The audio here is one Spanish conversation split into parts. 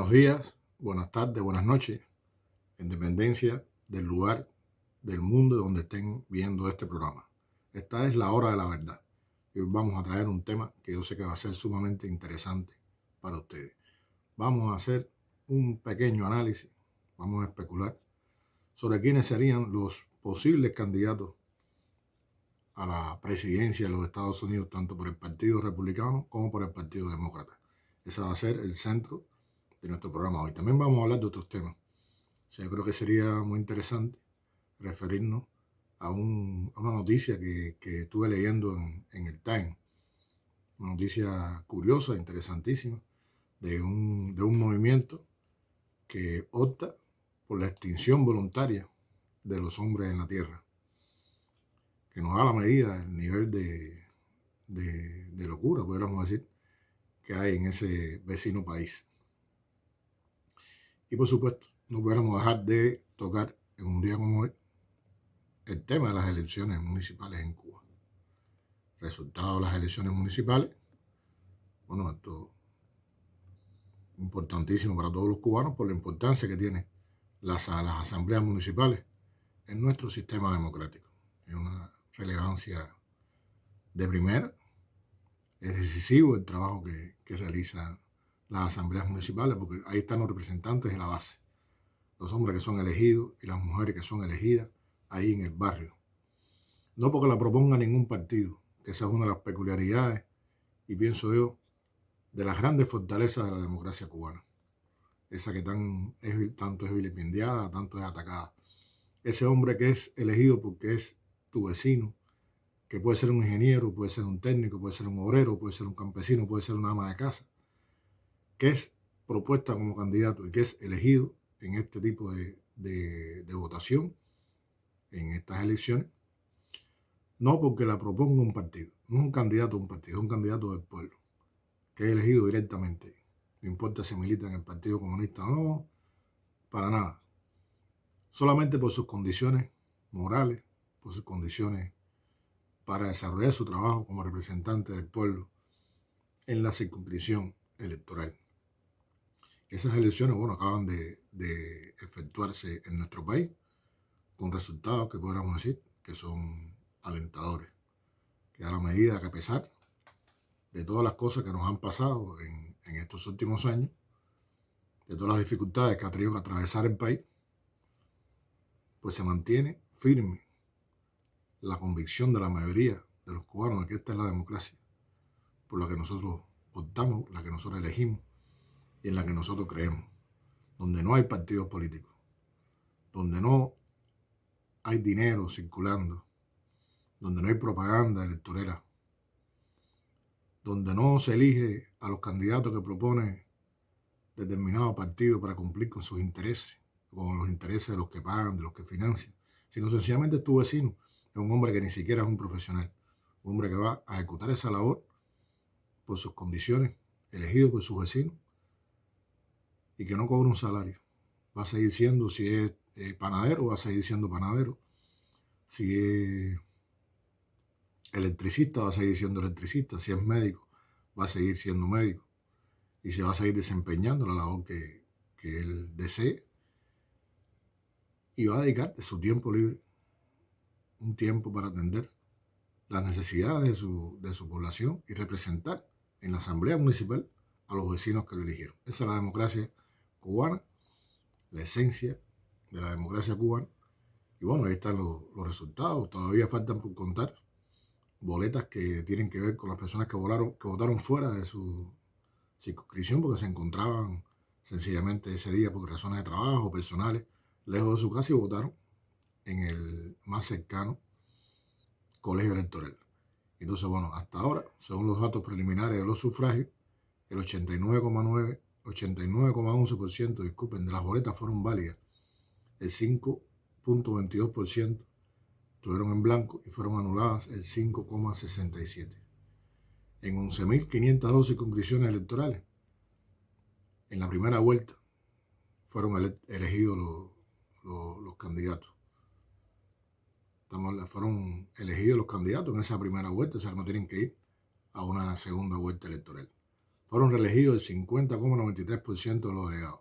Buenos días, buenas tardes, buenas noches, en dependencia del lugar del mundo donde estén viendo este programa. Esta es la hora de la verdad. Y hoy vamos a traer un tema que yo sé que va a ser sumamente interesante para ustedes. Vamos a hacer un pequeño análisis, vamos a especular sobre quiénes serían los posibles candidatos a la presidencia de los Estados Unidos, tanto por el Partido Republicano como por el Partido Demócrata. Ese va a ser el centro de nuestro programa hoy. También vamos a hablar de otros temas. O sea, yo creo que sería muy interesante referirnos a una noticia que estuve leyendo en el Time. Una noticia curiosa, interesantísima, de un movimiento que opta por la extinción voluntaria de los hombres en la Tierra, que nos da la medida del nivel de locura, podríamos decir, que hay en ese vecino país. Y por supuesto, no pudiéramos dejar de tocar en un día como hoy el tema de las elecciones municipales en Cuba. Resultado de las elecciones municipales, bueno, esto es importantísimo para todos los cubanos por la importancia que tienen las asambleas municipales en nuestro sistema democrático. Es una relevancia de primera, es decisivo el trabajo que realizan las asambleas municipales, porque ahí están los representantes de la base, los hombres que son elegidos y las mujeres que son elegidas ahí en el barrio. No porque la proponga ningún partido, que esa es una de las peculiaridades, y pienso yo, de las grandes fortalezas de la democracia cubana. Esa que tanto es vilipendiada, tanto es atacada. Ese hombre que es elegido porque es tu vecino, que puede ser un ingeniero, puede ser un técnico, puede ser un obrero, puede ser un campesino, puede ser una ama de casa, que es propuesta como candidato y que es elegido en este tipo de votación, en estas elecciones, no porque la proponga un partido, no es un candidato a un partido, es un candidato del pueblo, que es elegido directamente. No importa si milita en el Partido Comunista o no, para nada. Solamente por sus condiciones morales, por sus condiciones para desarrollar su trabajo como representante del pueblo en la circunscripción electoral. Esas elecciones, bueno, acaban de efectuarse en nuestro país con resultados que podríamos decir que son alentadores. Que a la medida que, a pesar de todas las cosas que nos han pasado en estos últimos años, de todas las dificultades que ha tenido que atravesar el país, pues se mantiene firme la convicción de la mayoría de los cubanos de que esta es la democracia por la que nosotros optamos, la que nosotros elegimos y en la que nosotros creemos, donde no hay partidos políticos, donde no hay dinero circulando, donde no hay propaganda electoral, donde no se elige a los candidatos que propone determinado partido para cumplir con sus intereses, con los intereses de los que pagan, de los que financian, sino sencillamente es tu vecino, es un hombre que ni siquiera es un profesional, un hombre que va a ejecutar esa labor por sus condiciones, elegido por sus vecinos, y que no cobra un salario. Va a seguir siendo, si es panadero, va a seguir siendo panadero. Si es electricista, va a seguir siendo electricista. Si es médico, va a seguir siendo médico. Y se va a seguir desempeñando la labor que él desee. Y va a dedicar de su tiempo libre un tiempo para atender las necesidades de su población y representar en la Asamblea Municipal a los vecinos que lo eligieron. Esa es la democracia cubana, la esencia de la democracia cubana. Y bueno, ahí están los resultados. Todavía faltan por contar boletas que tienen que ver con las personas que votaron fuera de su circunscripción porque se encontraban sencillamente ese día por razones de trabajo, personales, lejos de su casa y votaron en el más cercano colegio electoral. Entonces, bueno, hasta ahora, según los datos preliminares de los sufragios, el 89,11%, disculpen, de las boletas fueron válidas. El 5,22% estuvieron en blanco y fueron anuladas el 5,67%. En 11.502 circunscripciones electorales, en la primera vuelta, fueron elegidos los candidatos. Fueron elegidos los candidatos en esa primera vuelta, o sea, no tienen que ir a una segunda vuelta electoral. fueron reelegidos el 50,93% de los delegados.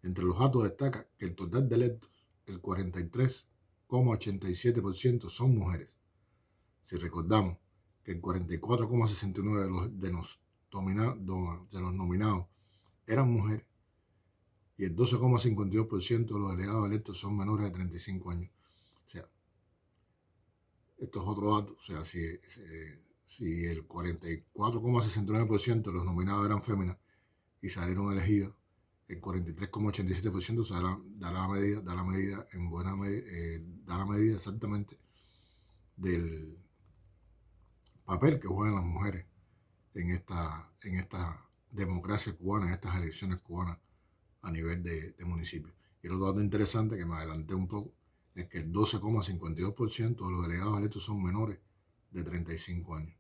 Entre los datos destaca que el total de electos, el 43,87% son mujeres. Si recordamos que el 44,69% de los nominados eran mujeres y el 12,52% de los delegados electos son menores de 35 años. O sea, esto es otro dato. O sea, si el 44,69% de los nominados eran féminas y salieron elegidos, el 43,87% da la medida exactamente del papel que juegan las mujeres en esta democracia cubana, en estas elecciones cubanas a nivel de municipio. Y otro dato interesante que me adelanté un poco es que el 12,52% de los delegados electos son menores de 35 años.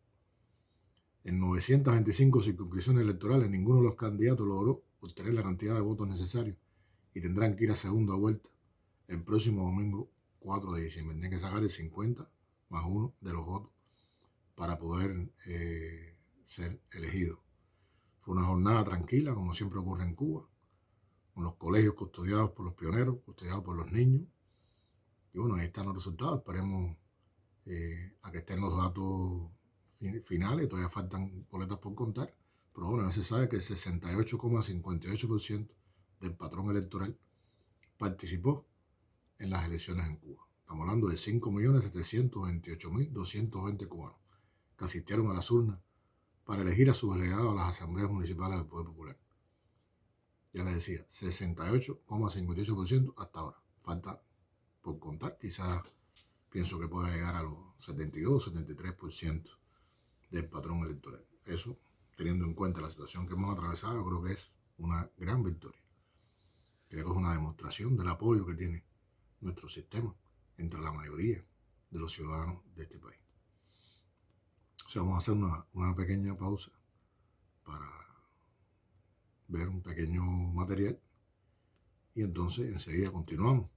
En 925 circunscripciones electorales, ninguno de los candidatos logró obtener la cantidad de votos necesarios y tendrán que ir a segunda vuelta el próximo domingo 4 de diciembre. Tienen que sacar el 50 más 1 de los votos para poder ser elegidos. Fue una jornada tranquila, como siempre ocurre en Cuba, con los colegios custodiados por los pioneros, custodiados por los niños. Y bueno, ahí están los resultados. Esperemos a que estén los datos finales. Todavía faltan boletas por contar. Pero bueno, ya se sabe que el 68,58% del patrón electoral participó en las elecciones en Cuba. Estamos hablando de 5.728.220 cubanos que asistieron a las urnas para elegir a sus delegados a las asambleas municipales del Poder Popular. Ya les decía, 68,58% hasta ahora. Falta por contar, quizás pienso que pueda llegar a los 72, 73% del patrón electoral. Eso, teniendo en cuenta la situación que hemos atravesado, creo que es una gran victoria. Creo que es una demostración del apoyo que tiene nuestro sistema entre la mayoría de los ciudadanos de este país. O sea, vamos a hacer una pequeña pausa para ver un pequeño material y entonces enseguida continuamos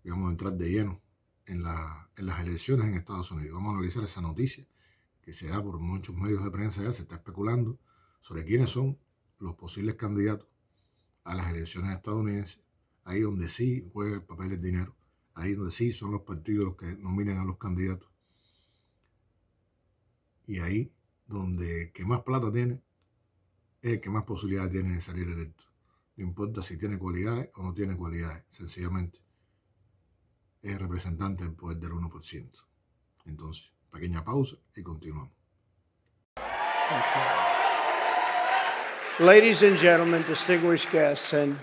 y vamos a entrar de lleno en las elecciones en Estados Unidos. Vamos a analizar esa noticia que se da por muchos medios de prensa. Ya se está especulando sobre quiénes son los posibles candidatos a las elecciones estadounidenses, ahí donde sí juega el papel el dinero, ahí donde sí son los partidos los que nominan a los candidatos, y ahí donde el que más plata tiene es el que más posibilidades tiene de salir electo. No importa si tiene cualidades o no tiene cualidades, sencillamente es el representante del poder del 1%. Entonces, pequeña pausa y continuamos. Ladies and gentlemen, distinguished guests, and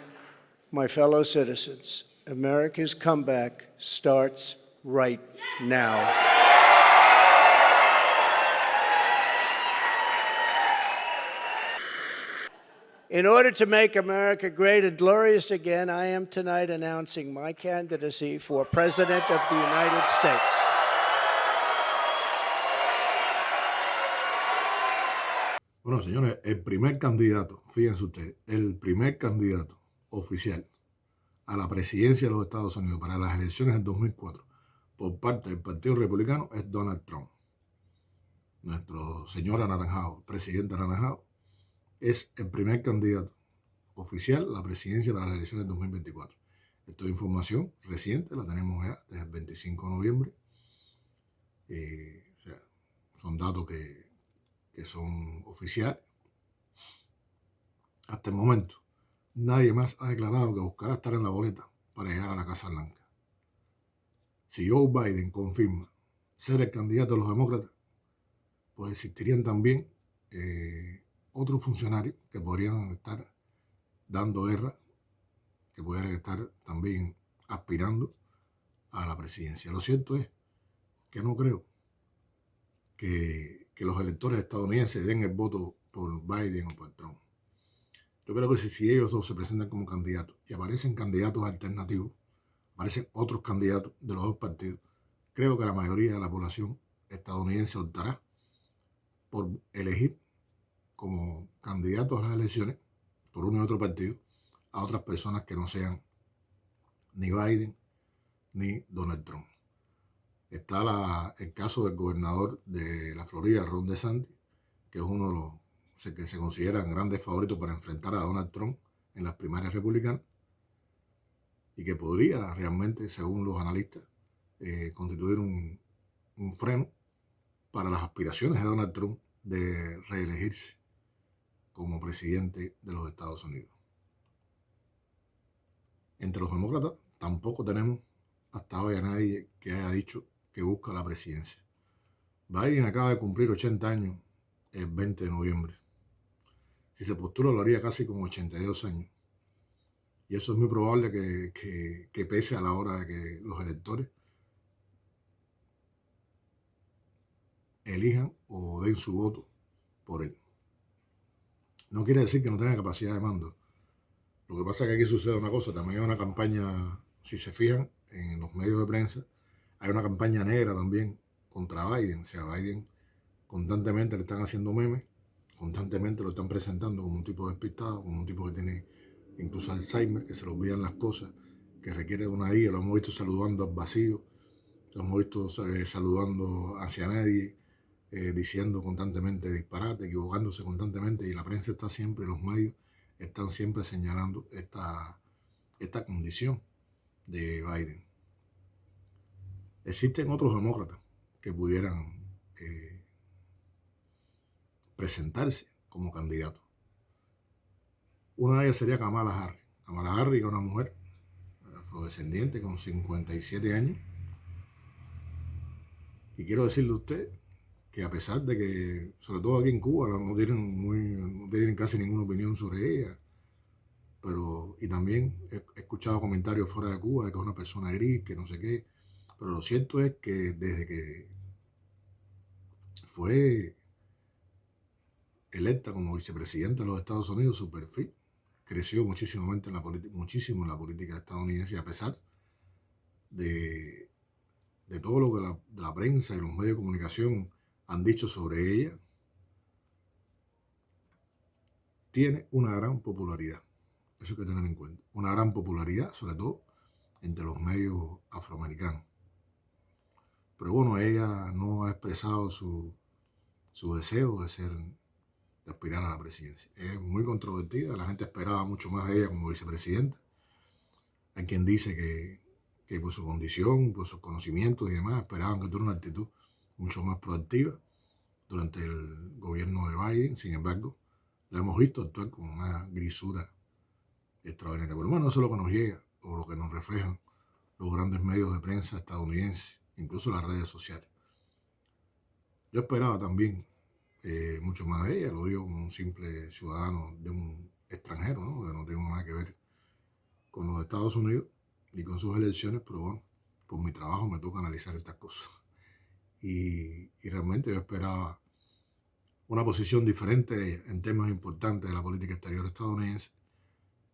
my fellow citizens, America's comeback starts right now. In order to make America great and glorious again, I am tonight announcing my candidacy for President of the United States. Bueno, señores, el primer candidato, fíjense ustedes, el primer candidato oficial a la presidencia de los Estados Unidos para las elecciones del 2004 por parte del Partido Republicano es Donald Trump. Nuestro señor anaranjado, presidente anaranjado, es el primer candidato oficial a la presidencia para las elecciones del 2024. Esto es información reciente, la tenemos ya desde el 25 de noviembre. O sea, son datos que son oficiales. Hasta el momento, nadie más ha declarado que buscará estar en la boleta para llegar a la Casa Blanca. Si Joe Biden confirma ser el candidato de los demócratas, pues existirían también otros funcionarios que podrían estar dando guerra, que podrían estar también aspirando a la presidencia. Lo cierto es que no creo que los electores estadounidenses den el voto por Biden o por Trump. Yo creo que si ellos dos se presentan como candidatos y aparecen candidatos alternativos, aparecen otros candidatos de los dos partidos, creo que la mayoría de la población estadounidense optará por elegir como candidatos a las elecciones por uno y otro partido a otras personas que no sean ni Biden ni Donald Trump. Está el caso del gobernador de la Florida, Ron DeSantis, que es uno de los que se consideran grandes favoritos para enfrentar a Donald Trump en las primarias republicanas y que podría realmente, según los analistas, constituir un freno para las aspiraciones de Donald Trump de reelegirse como presidente de los Estados Unidos. Entre los demócratas tampoco tenemos hasta hoy a nadie que haya dicho que busca la presidencia. Biden acaba de cumplir 80 años el 20 de noviembre. Si se postula lo haría casi con 82 años. Y eso es muy probable que pese a la hora de que los electores elijan o den su voto por él. No quiere decir que no tenga capacidad de mando. Lo que pasa es que aquí sucede una cosa, también hay una campaña, si se fijan, en los medios de prensa, hay una campaña negra también contra Biden. O sea, Biden constantemente le están haciendo memes, constantemente lo están presentando como un tipo despistado, como un tipo que tiene incluso Alzheimer, que se le olvidan las cosas, que requiere de una guía. Lo hemos visto saludando al vacío, lo hemos visto saludando hacia nadie, diciendo constantemente disparate, equivocándose constantemente, y la prensa está siempre, los medios están siempre señalando esta condición de Biden. Existen otros demócratas que pudieran presentarse como candidatos. Una de ellas sería Kamala Harris. Kamala Harris es una mujer afrodescendiente con 57 años. Y quiero decirle a usted que a pesar de que, sobre todo aquí en Cuba, no tienen casi ninguna opinión sobre ella, y también he escuchado comentarios fuera de Cuba de que es una persona gris, que no sé qué, pero lo cierto es que desde que fue electa como vicepresidenta de los Estados Unidos, su perfil creció muchísimo en la política estadounidense, a pesar de todo lo que la prensa y los medios de comunicación han dicho sobre ella. Tiene una gran popularidad, eso hay que tener en cuenta, una gran popularidad, sobre todo entre los medios afroamericanos. Pero bueno, ella no ha expresado su deseo de aspirar a la presidencia. Es muy controvertida, la gente esperaba mucho más de ella como vicepresidenta. Hay quien dice que por su condición, por sus conocimientos y demás, esperaban que tuviera una actitud mucho más proactiva durante el gobierno de Biden. Sin embargo, la hemos visto actuar con una grisura extraordinaria. Pero bueno, eso es lo que nos llega, o lo que nos reflejan los grandes medios de prensa estadounidenses, incluso las redes sociales. Yo esperaba también mucho más de ella, lo digo como un simple ciudadano de un extranjero, ¿no? Que no tengo nada que ver con los Estados Unidos ni con sus elecciones, pero bueno, por mi trabajo me toca analizar estas cosas. Y realmente yo esperaba una posición diferente en temas importantes de la política exterior estadounidense,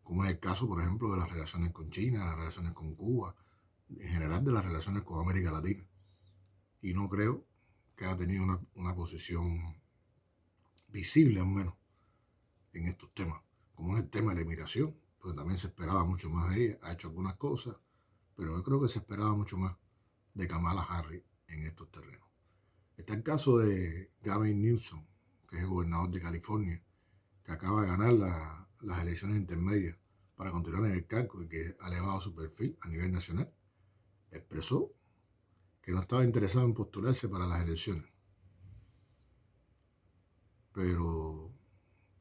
como es el caso, por ejemplo, de las relaciones con China, las relaciones con Cuba, en general de las relaciones con América Latina. Y no creo que haya tenido una posición visible, al menos, en estos temas, como es el tema de la inmigración, porque también se esperaba mucho más de ella. Ha hecho algunas cosas, pero yo creo que se esperaba mucho más de Kamala Harris en estos terrenos. Está el caso de Gavin Newsom, que es el gobernador de California, que acaba de ganar las elecciones intermedias para continuar en el cargo y que ha elevado su perfil a nivel nacional. Expresó que no estaba interesado en postularse para las elecciones,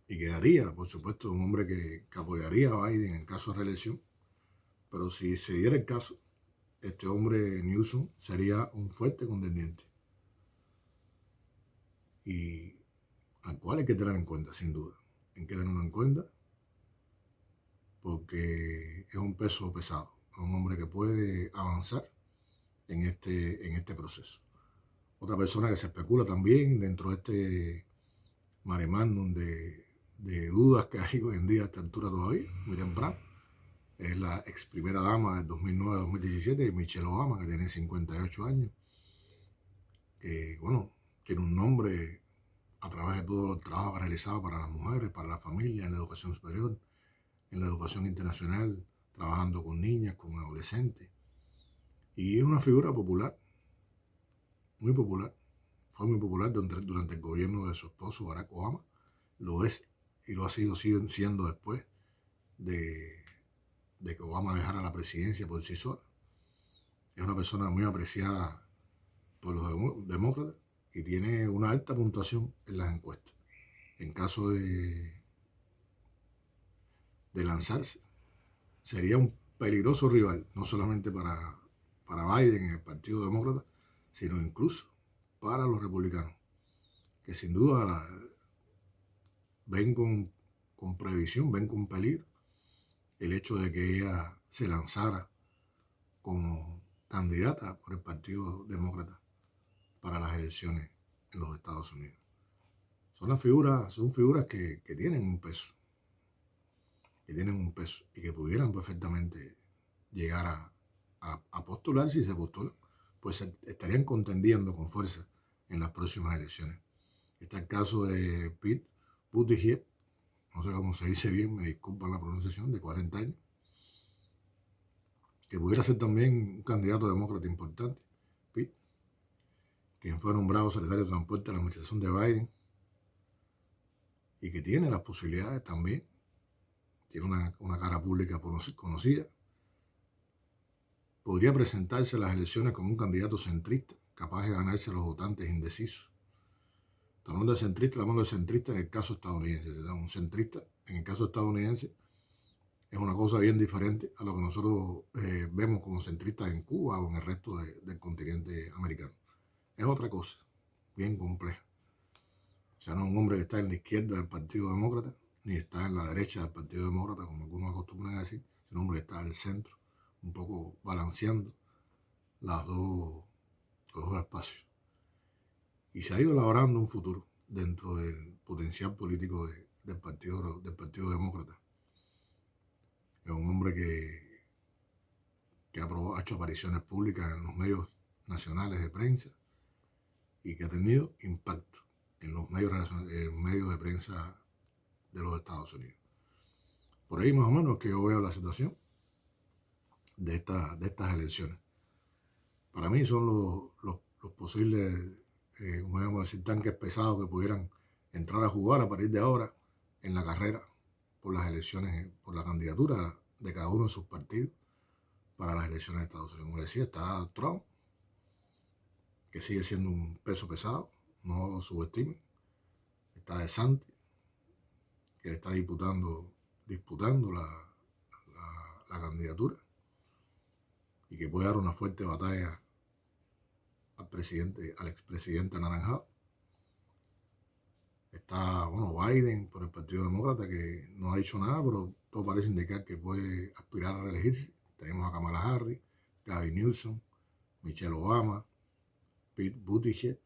y quedaría, por supuesto, un hombre que apoyaría a Biden en caso de reelección, pero si se diera el caso, este hombre Newsom sería un fuerte contendiente y al cual hay que tener en cuenta, sin duda. Hay que tenerlo en cuenta porque es un peso pesado, es un hombre que puede avanzar en este proceso. Otra persona que se especula también dentro de este mare magnum de dudas que hay hoy en día a esta altura todavía, Miriam Bram, es la ex primera dama del 2009-2017, Michelle Obama, que tiene 58 años, que, bueno, tiene un nombre a través de todo el trabajo realizado para las mujeres, para la familia, en la educación superior, en la educación internacional, trabajando con niñas, con adolescentes. Y es una figura popular, muy popular. Fue muy popular durante el gobierno de su esposo Barack Obama, lo es y lo ha sido siendo después de que Obama dejara la presidencia por sí sola. Es una persona muy apreciada por los demócratas y tiene una alta puntuación en las encuestas. En caso de lanzarse, sería un peligroso rival, no solamente para Biden en el Partido Demócrata, sino incluso para los republicanos, que sin duda ven con previsión, ven con peligro el hecho de que ella se lanzara como candidata por el Partido Demócrata para las elecciones en los Estados Unidos. Son figuras que tienen un peso, y que pudieran perfectamente llegar a postular. Si se postulan, pues estarían contendiendo con fuerza en las próximas elecciones. Está el caso de Pete Buttigieg, no sé cómo se dice bien, me disculpan la pronunciación, de 40 años, que pudiera ser también un candidato demócrata importante. Pete, quien fue nombrado secretario de Transporte de la administración de Biden y que tiene las posibilidades también, tiene una cara pública conocida, podría presentarse a las elecciones como un candidato centrista, capaz de ganarse a los votantes indecisos. Estamos hablando de centrista en el caso estadounidense. Un centrista en el caso estadounidense es una cosa bien diferente a lo que nosotros vemos como centristas en Cuba o en el resto del continente americano. Es otra cosa, bien compleja. O sea, no es un hombre que está en la izquierda del Partido Demócrata, ni está en la derecha del Partido Demócrata, como algunos acostumbran a decir, sino un hombre que está al centro, un poco balanceando los dos espacios. Y se ha ido elaborando un futuro dentro del potencial político del Partido Demócrata. Es un hombre que ha hecho apariciones públicas en los medios nacionales de prensa y que ha tenido impacto en los medios de prensa de los Estados Unidos. Por ahí más o menos que yo veo la situación de estas elecciones. Para mí son los posibles, vamos a decir, tanques pesados que pudieran entrar a jugar a partir de ahora en la carrera por las elecciones, por la candidatura de cada uno de sus partidos para las elecciones de Estados Unidos. Como decía, está Trump, que sigue siendo un peso pesado, no lo subestimen. Está DeSantis, que le está disputando la candidatura y que puede dar una fuerte batalla al expresidente anaranjado. Está, Biden por el Partido Demócrata, que no ha dicho nada, pero todo parece indicar que puede aspirar a reelegirse. Tenemos a Kamala Harris, Gavin Newsom, Michelle Obama, Pete Buttigieg,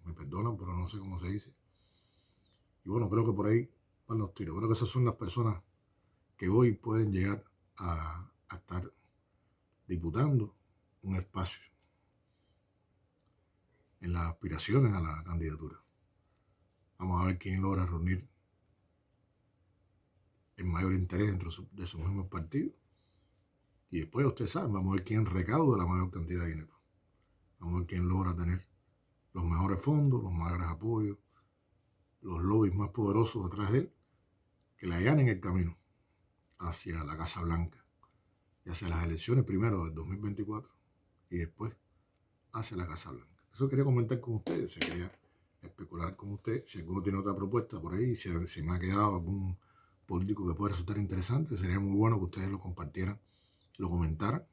me perdonan, pero no sé cómo se dice. Y creo que por ahí van los tiros. Creo que esas son las personas que hoy pueden llegar a estar disputando un espacio en las aspiraciones a la candidatura. Vamos a ver quién logra reunir el mayor interés dentro de sus mismos partidos. Y después, ustedes saben, vamos a ver quién recauda la mayor cantidad de dinero. Vamos a ver quién logra tener los mejores fondos, los mayores apoyos, los lobbies más poderosos detrás de él, que le allanen el camino hacia la Casa Blanca y hacia las elecciones primero del 2024 y después hacia la Casa Blanca. Eso quería comentar con ustedes, quería especular con ustedes. Si alguno tiene otra propuesta por ahí, si me ha quedado algún político que pueda resultar interesante, sería muy bueno que ustedes lo compartieran, lo comentaran,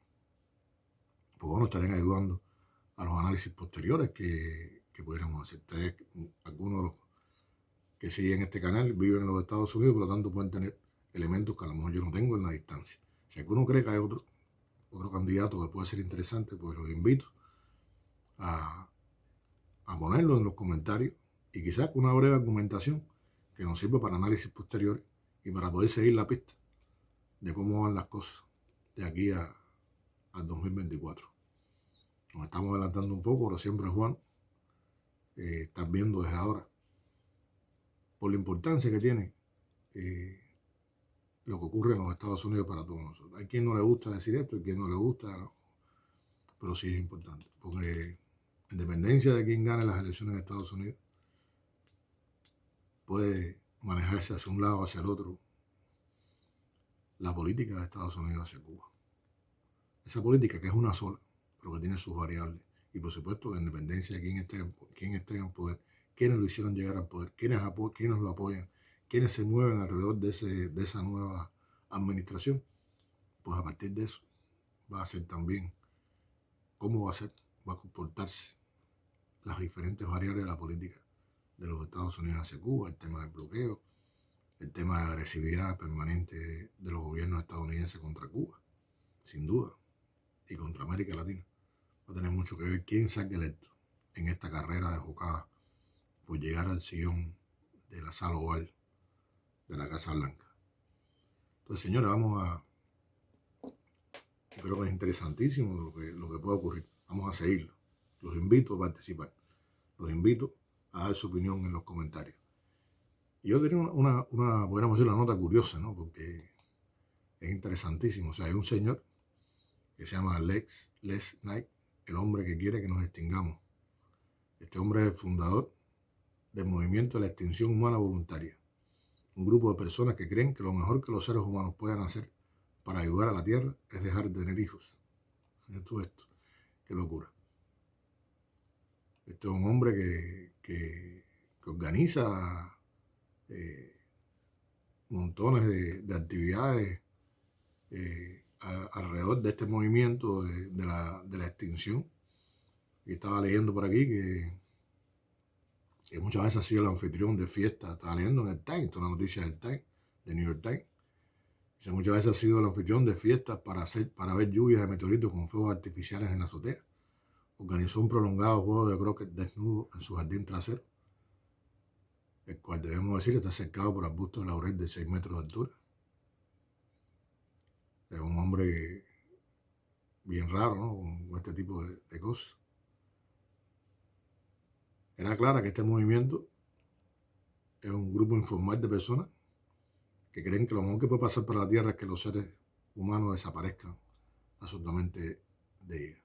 pues estarían ayudando a los análisis posteriores que pudiéramos hacer. Ustedes, algunos de los que siguen este canal viven en los Estados Unidos, por lo tanto pueden tener elementos que a lo mejor yo no tengo en la distancia. Si alguno cree que hay otro candidato que puede ser interesante, pues los invito a ponerlo en los comentarios y quizás con una breve argumentación que nos sirva para análisis posteriores y para poder seguir la pista de cómo van las cosas de aquí al 2024. Nos estamos adelantando un poco, pero siempre es bueno estar viendo desde ahora por la importancia que tiene lo que ocurre en los Estados Unidos para todos nosotros. Hay quien no le gusta decir esto, hay quien no le gusta, ¿no? Pero sí es importante, porque en dependencia de quién gane las elecciones de Estados Unidos, puede manejarse hacia un lado o hacia el otro la política de Estados Unidos hacia Cuba. Esa política que es una sola, pero que tiene sus variables. Y por supuesto, la independencia de quién esté en el poder, quiénes lo hicieron llegar al poder, quiénes lo apoyan, quiénes se mueven alrededor de esa nueva administración. Pues a partir de eso va a ser también cómo va a comportarse las diferentes variables de la política de los Estados Unidos hacia Cuba, el tema del bloqueo, el tema de la agresividad permanente de los gobiernos estadounidenses contra Cuba, sin duda, y contra América Latina. Va a tener mucho que ver quién salga electo en esta carrera de jocada por llegar al sillón de la sala oval de la Casa Blanca. Entonces, señores, yo creo que es interesantísimo lo que puede ocurrir. Vamos a seguirlo. Los invito a participar. Los invito a dar su opinión en los comentarios. Y yo tenía podríamos decir, una nota curiosa, ¿no? Porque es interesantísimo. O sea, hay un señor que se llama Les Knight, el hombre que quiere que nos extingamos. Este hombre es el fundador del movimiento de la extinción humana voluntaria. Un grupo de personas que creen que lo mejor que los seres humanos puedan hacer para ayudar a la Tierra es dejar de tener hijos. Todo esto, qué locura. Este es un hombre que organiza montones de actividades alrededor de este movimiento de la extinción. Y estaba leyendo por aquí que muchas veces ha sido el anfitrión de fiestas. Estaba leyendo en el Times, una noticia del Times, de New York Times. Dice, muchas veces ha sido el anfitrión de fiestas para ver lluvias de meteoritos con fuegos artificiales en la azotea. Organizó un prolongado juego de croquet desnudo en su jardín trasero, el cual debemos decir está cercado por arbustos de laurel de 6 metros de altura. Es un hombre bien raro, ¿no? Con este tipo de cosas. Era clara que este movimiento es un grupo informal de personas que creen que lo mejor que puede pasar para la Tierra es que los seres humanos desaparezcan absolutamente de ella.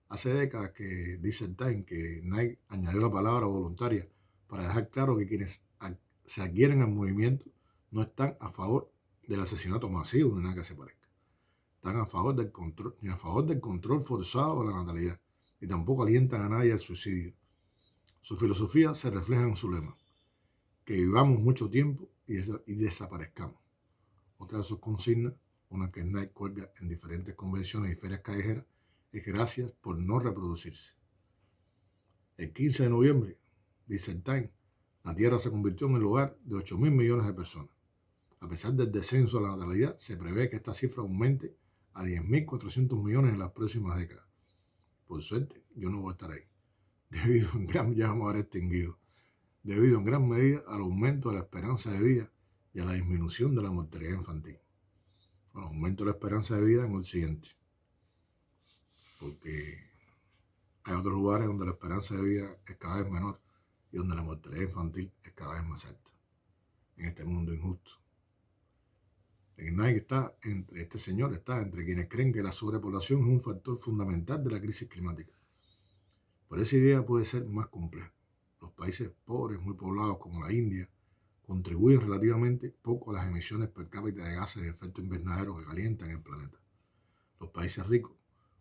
Hace décadas que dice el Time que Knight añadió la palabra voluntaria para dejar claro que quienes se adhieren al movimiento no están a favor del asesinato masivo ni nada que se parezca. Están a favor del control, ni a favor del control forzado de la natalidad, y tampoco alientan a nadie al suicidio. Su filosofía se refleja en su lema: que vivamos mucho tiempo y desaparezcamos. Otra de sus consignas, una que Knight cuelga en diferentes convenciones y ferias callejeras, es gracias por no reproducirse. El 15 de noviembre, dice el Time, la Tierra se convirtió en el hogar de 8.000 millones de personas. A pesar del descenso de la natalidad, se prevé que esta cifra aumente a 10.400 millones en las próximas décadas. Por suerte, yo no voy a estar ahí, ya vamos a haber extinguido, debido en gran medida al aumento de la esperanza de vida y a la disminución de la mortalidad infantil. Bueno, aumento de la esperanza de vida en Occidente, porque hay otros lugares donde la esperanza de vida es cada vez menor y donde la mortalidad infantil es cada vez más alta, en este mundo injusto. Este señor está entre quienes creen que la sobrepoblación es un factor fundamental de la crisis climática. Pero esa idea puede ser más compleja. Los países pobres, muy poblados como la India, contribuyen relativamente poco a las emisiones per cápita de gases de efecto invernadero que calientan el planeta. Los países ricos,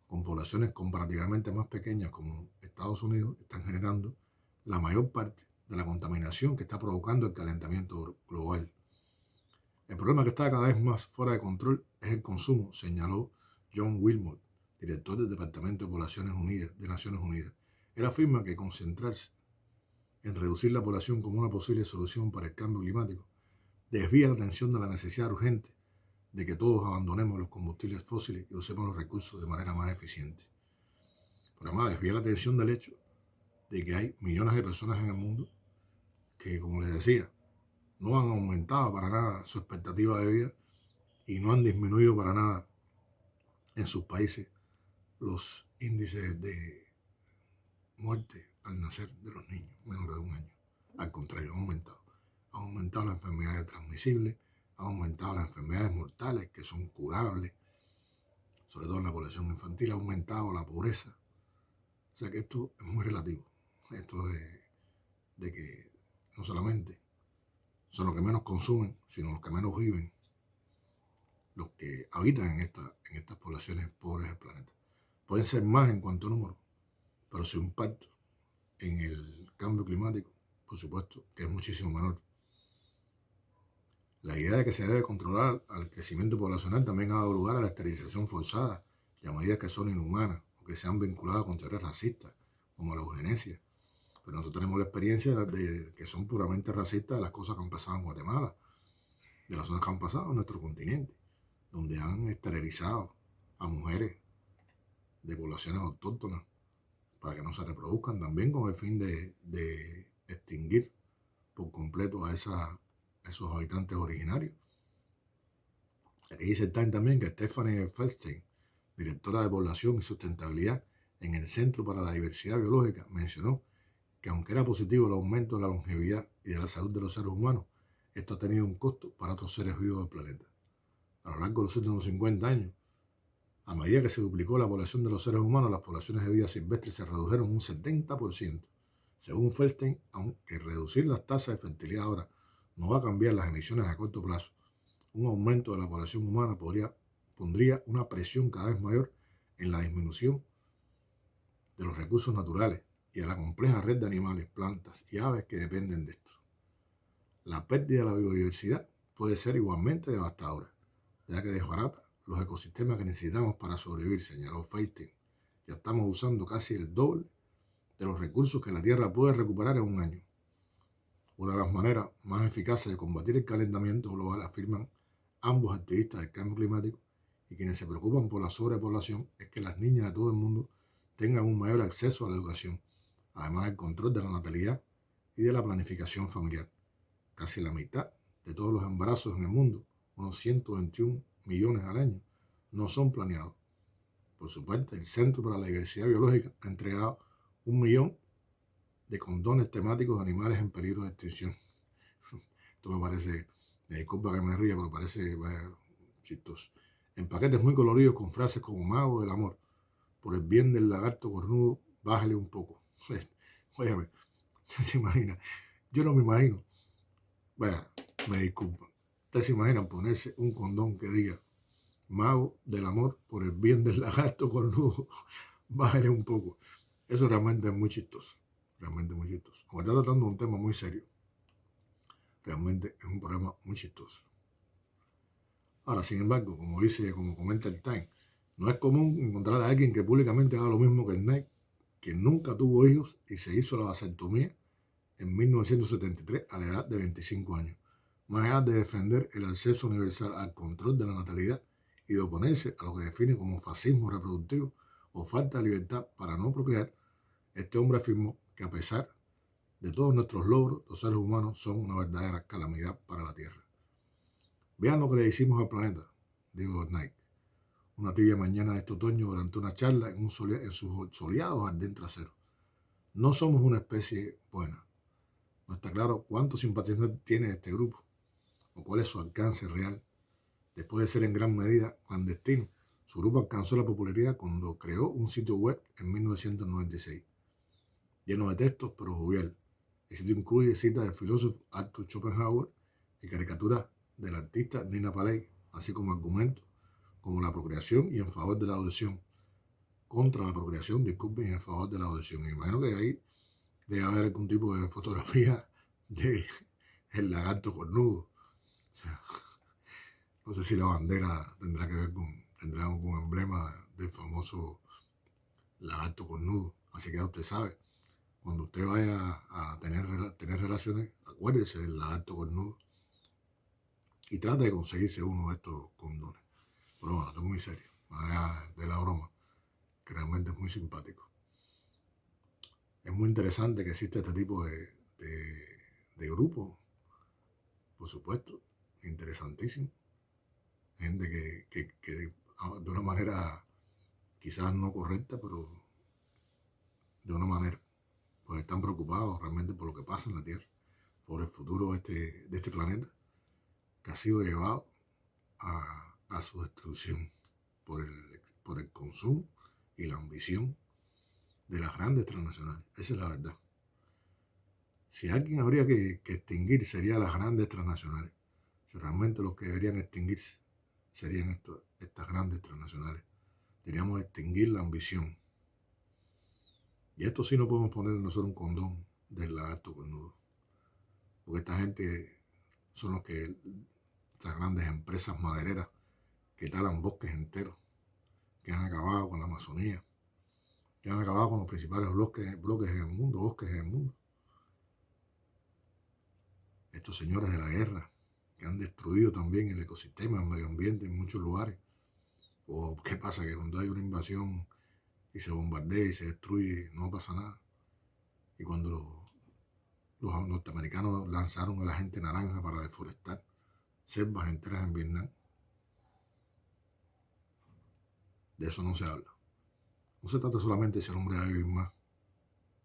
con poblaciones comparativamente más pequeñas como Estados Unidos, están generando la mayor parte de la contaminación que está provocando el calentamiento global. El problema que está cada vez más fuera de control es el consumo, señaló John Wilmot, director del Departamento de Poblaciones Unidas de Naciones Unidas. Él afirma que concentrarse en reducir la población como una posible solución para el cambio climático desvía la atención de la necesidad urgente de que todos abandonemos los combustibles fósiles y usemos los recursos de manera más eficiente. Pero además desvía la atención del hecho de que hay millones de personas en el mundo que, como les decía, no han aumentado para nada su expectativa de vida y no han disminuido para nada en sus países los índices de muerte al nacer de los niños menores de 1 año. Al contrario, han aumentado. Han aumentado las enfermedades transmisibles, han aumentado las enfermedades mortales que son curables, sobre todo en la población infantil, ha aumentado la pobreza. O sea que esto es muy relativo. Esto de que no solamente son los que menos consumen, sino los que menos viven, los que habitan en estas poblaciones pobres del planeta. Pueden ser más en cuanto a número, pero su impacto en el cambio climático, por supuesto, que es muchísimo menor. La idea de que se debe controlar al crecimiento poblacional también ha dado lugar a la esterilización forzada y a medidas que son inhumanas o que se han vinculado con teorías racistas, como la eugenesia. Pero nosotros tenemos la experiencia de que son puramente racistas de las cosas que han pasado en Guatemala, de las zonas que han pasado en nuestro continente, donde han esterilizado a mujeres de poblaciones autóctonas para que no se reproduzcan, también con el fin de extinguir por completo a esos habitantes originarios. Aquí dice también que Stephanie Feldstein, directora de Población y Sustentabilidad en el Centro para la Diversidad Biológica, mencionó que aunque era positivo el aumento de la longevidad y de la salud de los seres humanos, esto ha tenido un costo para otros seres vivos del planeta. A lo largo de los últimos 50 años, a medida que se duplicó la población de los seres humanos, las poblaciones de vida silvestre se redujeron un 70%. Según Feldstein, aunque reducir las tasas de fertilidad ahora no va a cambiar las emisiones a corto plazo, un aumento de la población humana pondría una presión cada vez mayor en la disminución de los recursos naturales y a la compleja red de animales, plantas y aves que dependen de esto. La pérdida de la biodiversidad puede ser igualmente devastadora, ya que desbarata los ecosistemas que necesitamos para sobrevivir, señaló Feldstein. Ya estamos usando casi el doble de los recursos que la Tierra puede recuperar en un año. Una de las maneras más eficaces de combatir el calentamiento global, afirman ambos activistas del cambio climático y quienes se preocupan por la sobrepoblación, es que las niñas de todo el mundo tengan un mayor acceso a la educación, además del control de la natalidad y de la planificación familiar. Casi la mitad de todos los embarazos en el mundo, unos 121 millones al año, no son planeados. Por su parte, el Centro para la Diversidad Biológica ha entregado 1 millón de condones temáticos de animales en peligro de extinción. Esto me parece, disculpa que me ría, pero parece chistoso. En paquetes muy coloridos con frases como mago del amor, por el bien del lagarto cornudo, bájale un poco. Óyame, ¿se imagina? Yo no me imagino. Vaya, me disculpan. ¿Ustedes se imaginan ponerse un condón que diga mago del amor por el bien del lagarto cornudo? Bájale un poco. Eso realmente es muy chistoso. Realmente muy chistoso. Como está tratando un tema muy serio, realmente es un programa muy chistoso. Ahora, sin embargo, como comenta el Time, no es común encontrar a alguien que públicamente haga lo mismo que el Nike, que nunca tuvo hijos y se hizo la vasectomía en 1973 a la edad de 25 años. Más allá de defender el acceso universal al control de la natalidad y de oponerse a lo que define como fascismo reproductivo o falta de libertad para no procrear, este hombre afirmó que a pesar de todos nuestros logros, los seres humanos son una verdadera calamidad para la Tierra. Vean lo que le hicimos al planeta, dijo Nike, una tibia mañana de este otoño durante una charla en sus soleados jardín trasero. No somos una especie buena. No está claro cuántos simpatizantes tiene este grupo o cuál es su alcance real. Después de ser en gran medida clandestino, su grupo alcanzó la popularidad cuando creó un sitio web en 1996, lleno de textos pero jovial. El sitio incluye citas del filósofo Arthur Schopenhauer y caricaturas del artista Nina Paley, así como argumentos como la procreación y en favor de la adopción, contra la procreación, disculpen, y en favor de la adopción. Me imagino que ahí debe haber algún tipo de fotografía de el lagarto cornudo. O sea, no sé si la bandera tendrá que ver tendrá algún emblema del famoso lagarto cornudo. Así que ya usted sabe, cuando usted vaya a tener relaciones, acuérdese del lagarto cornudo y trate de conseguirse uno de estos condones. Pero bueno, esto es muy serio, más allá de la broma, que realmente es muy simpático. Es muy interesante que exista este tipo de grupo, por supuesto, interesantísimo. Gente que de una manera quizás no correcta, pero de una manera, pues están preocupados realmente por lo que pasa en la Tierra, por el futuro de este planeta, que ha sido llevado a su destrucción por el consumo y la ambición de las grandes transnacionales. Esa es la verdad. Si alguien habría que extinguir sería las grandes transnacionales. Si realmente los que deberían extinguirse serían estas grandes transnacionales. Deberíamos extinguir la ambición. Y esto sí no podemos poner nosotros un condón del lagarto cornudo. Porque esta gente son los que, estas grandes empresas madereras que talan bosques enteros, que han acabado con la Amazonía, que han acabado con los principales bloques en el mundo, bosques en el mundo. Estos señores de la guerra, que han destruido también el ecosistema, el medio ambiente en muchos lugares. ¿O qué pasa? Que cuando hay una invasión y se bombardea y se destruye, no pasa nada. Y cuando los norteamericanos lanzaron a la gente naranja para deforestar selvas enteras en Vietnam, de eso no se habla. No se trata solamente de si el hombre va a vivir más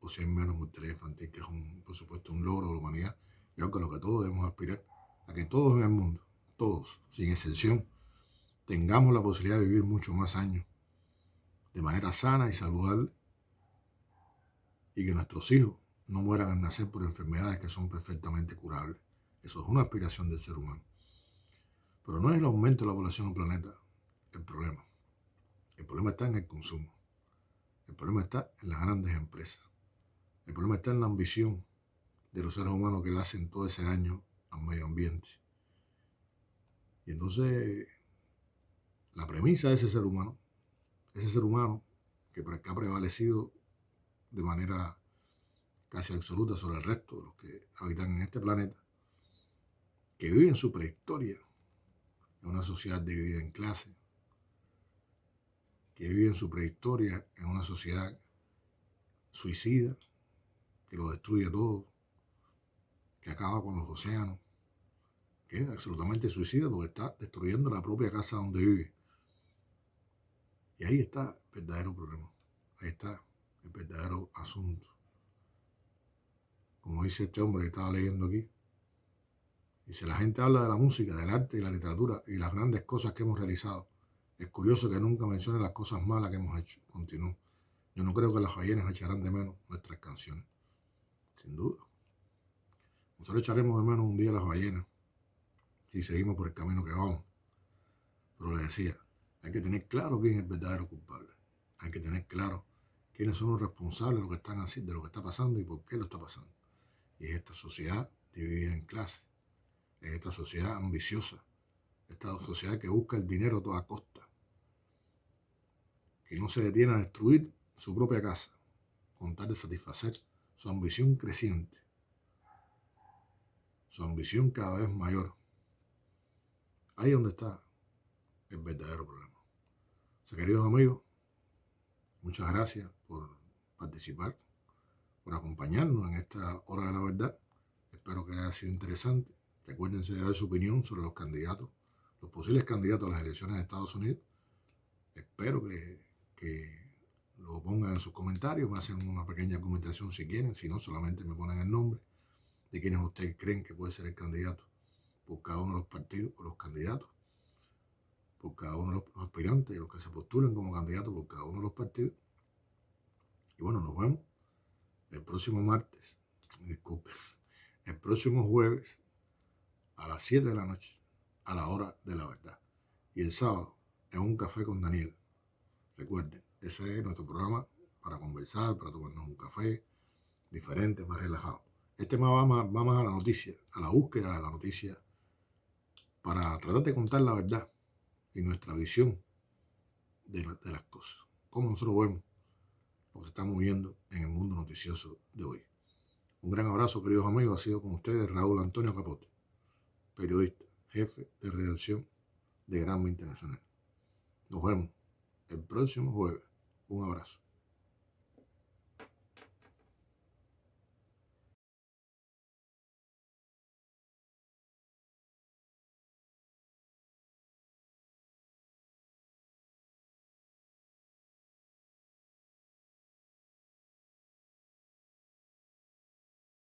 o si hay menos mortalidad infantil, que es por supuesto un logro de la humanidad, y algo a lo que todos debemos aspirar, a que todos en el mundo, todos, sin excepción, tengamos la posibilidad de vivir muchos más años de manera sana y saludable, y que nuestros hijos no mueran al nacer por enfermedades que son perfectamente curables. Eso es una aspiración del ser humano. Pero no es el aumento de la población en el planeta el problema. El problema está en el consumo. El problema está en las grandes empresas. El problema está en la ambición de los seres humanos que le hacen todo ese daño al medio ambiente. Y entonces, la premisa de ese ser humano que ha prevalecido de manera casi absoluta sobre el resto de los que habitan en este planeta, que vive en su prehistoria, en una sociedad dividida en clases, que vive en su prehistoria en una sociedad suicida, que lo destruye todo, que acaba con los océanos, que es absolutamente suicida porque está destruyendo la propia casa donde vive. Y ahí está el verdadero problema, ahí está el verdadero asunto. Como dice este hombre que estaba leyendo aquí, dice: la gente habla de la música, del arte y la literatura y las grandes cosas que hemos realizado. Es curioso que nunca mencione las cosas malas que hemos hecho. Continuó: yo no creo que las ballenas echarán de menos nuestras canciones. Sin duda. Nosotros echaremos de menos un día las ballenas si seguimos por el camino que vamos. Pero le decía, hay que tener claro quién es el verdadero culpable. Hay que tener claro quiénes son los responsables de lo que están haciendo, de lo que está pasando y por qué lo está pasando. Y es esta sociedad dividida en clases. Es esta sociedad ambiciosa. Esta sociedad que busca el dinero a toda costa. Que no se detiene a destruir su propia casa con tal de satisfacer su ambición creciente. Su ambición cada vez mayor. Ahí es donde está el verdadero problema. O sea, queridos amigos, muchas gracias por participar, por acompañarnos en esta hora de la verdad. Espero que haya sido interesante. Recuérdense de dar su opinión sobre los candidatos, los posibles candidatos a las elecciones de Estados Unidos. Espero que lo pongan en sus comentarios, me hacen una pequeña comentación si quieren, si no, solamente me ponen el nombre de quienes ustedes creen que puede ser el candidato por cada uno de los partidos o los candidatos, por cada uno de los aspirantes, los que se postulen como candidatos por cada uno de los partidos. Y bueno, nos vemos el próximo martes, disculpen, el próximo jueves a las 7 de la noche, a la hora de la verdad. Y el sábado, en Un Café con Daniel. Recuerden, ese es nuestro programa para conversar, para tomarnos un café, diferente, más relajado. Este tema va más a la noticia, a la búsqueda de la noticia, para tratar de contar la verdad y nuestra visión de las cosas. Cómo nosotros vemos lo que se está moviendo en el mundo noticioso de hoy. Un gran abrazo, queridos amigos. Ha sido con ustedes Raúl Antonio Capote, periodista, jefe de redacción de Granma Internacional. Nos vemos el próximo jueves. Un abrazo.